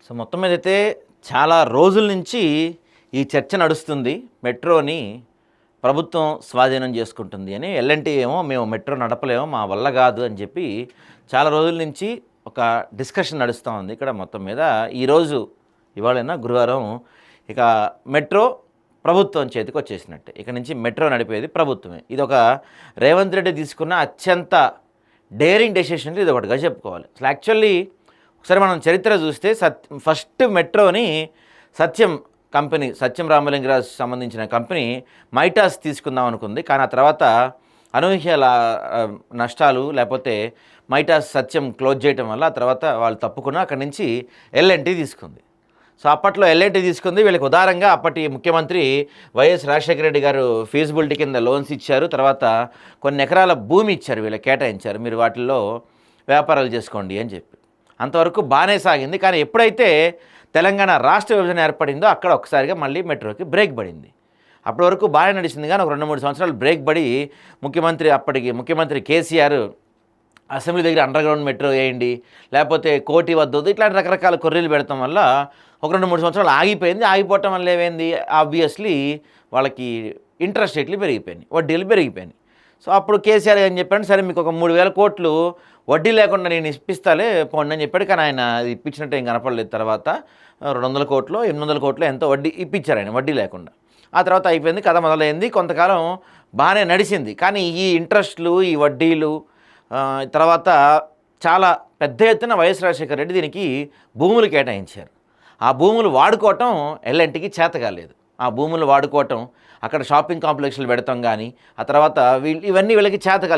So మొత్తం మీదైతే చాలా రోజుల నుంచి ఈ చర్చ నడుస్తుంది. మెట్రోని ప్రభుత్వం స్వాధీనం చేసుకుంటుంది అని. ఎల్ఎన్టీ ఏమో మేము మెట్రో నడపలేము, మా వల్ల కాదు అని చెప్పి చాలా రోజుల నుంచి ఒక డిస్కషన్ నడుస్తూ ఉంది ఇక్కడ. మొత్తం మీద ఈరోజు ఇవాళైనా గురువారం ఇక మెట్రో ప్రభుత్వం చేతికి వచ్చేసినట్టే. ఇక నుంచి మెట్రో నడిపేది ప్రభుత్వమే. ఇది ఒక రేవంత్ రెడ్డి తీసుకున్న అత్యంత డేరింగ్ డెసిషన్ ఇది ఒకటిగా చెప్పుకోవాలి. అసలు యాక్చువల్లీ ఒకసారి మనం చరిత్ర చూస్తే ఫస్ట్ మెట్రోని సత్యం రామలింగరాజు సంబంధించిన కంపెనీ మైటాస్ తీసుకుందాం అనుకుంది. కానీ ఆ తర్వాత అనూహ్య నష్టాలు లేకపోతే సత్యం క్లోజ్ చేయడం వల్ల ఆ తర్వాత వాళ్ళు తప్పుకున్న అక్కడి నుంచి ఎల్ఎన్టీ తీసుకుంది. సో అప్పట్లో ఎల్ఎన్టీ తీసుకుంది. వీళ్ళకి ఉదారంగా అప్పటి ముఖ్యమంత్రి వైఎస్ రాజశేఖర రెడ్డి గారు ఫీజిబిలిటీ కింద లోన్స్ ఇచ్చారు. తర్వాత కొన్ని ఎకరాల భూమి ఇచ్చారు, వీళ్ళకి కేటాయించారు, మీరు వాటిల్లో వ్యాపారాలు చేసుకోండి అని చెప్పి. అంతవరకు బాగానే సాగింది. కానీ ఎప్పుడైతే తెలంగాణ రాష్ట్ర విభజన ఏర్పడిందో అక్కడ ఒకసారిగా మళ్ళీ మెట్రోకి బ్రేక్ పడింది. అప్పటి వరకు బాగానే నడిచింది, కానీ ఒక 2-3 సంవత్సరాలు బ్రేక్ పడి అప్పటికి ముఖ్యమంత్రి కేసీఆర్ అసెంబ్లీ దగ్గర అండర్గ్రౌండ్ మెట్రో వేయండి, లేకపోతే కోటి వద్దొద్దు, ఇట్లాంటి రకరకాల కొర్రీలు పెడతాం వల్ల ఒక 2-3 సంవత్సరాలు ఆగిపోయింది. ఆగిపోవటం వల్ల ఏమైంది, ఆబ్వియస్లీ వాళ్ళకి ఇంట్రెస్ట్ రేట్లు పెరిగిపోయినాయి, వడ్డీలు పెరిగిపోయినాయి. సో అప్పుడు కేసీఆర్ ఏం చెప్పాడు, సరే మీకు ఒక 3,000 కోట్లు వడ్డీ లేకుండా నేను ఇప్పిస్తాలే పోండి అని చెప్పాడు. కానీ ఆయన అది ఇప్పించినట్టు ఏం కనపడలేదు. తర్వాత 200 కోట్లు 800 కోట్లు ఎంతో వడ్డీ ఇప్పించారు ఆయన, వడ్డీ లేకుండా. ఆ తర్వాత అయిపోయింది, కథ మొదలైంది. కొంతకాలం బాగానే నడిచింది. కానీ ఈ ఇంట్రెస్ట్లు, ఈ వడ్డీలు తర్వాత చాలా పెద్ద ఎత్తున వైఎస్ రాజశేఖర రెడ్డి దీనికి భూములు కేటాయించారు. ఆ భూములు వాడుకోవటం ఎల్ఎన్టీకి చేత కాలేదు. ఆ భూములు వాడుకోవటం, అక్కడ షాపింగ్ కాంప్లెక్స్లు పెడతాం కానీ ఆ తర్వాత ఇవన్నీ వీళ్ళకి చేత కాలేదు.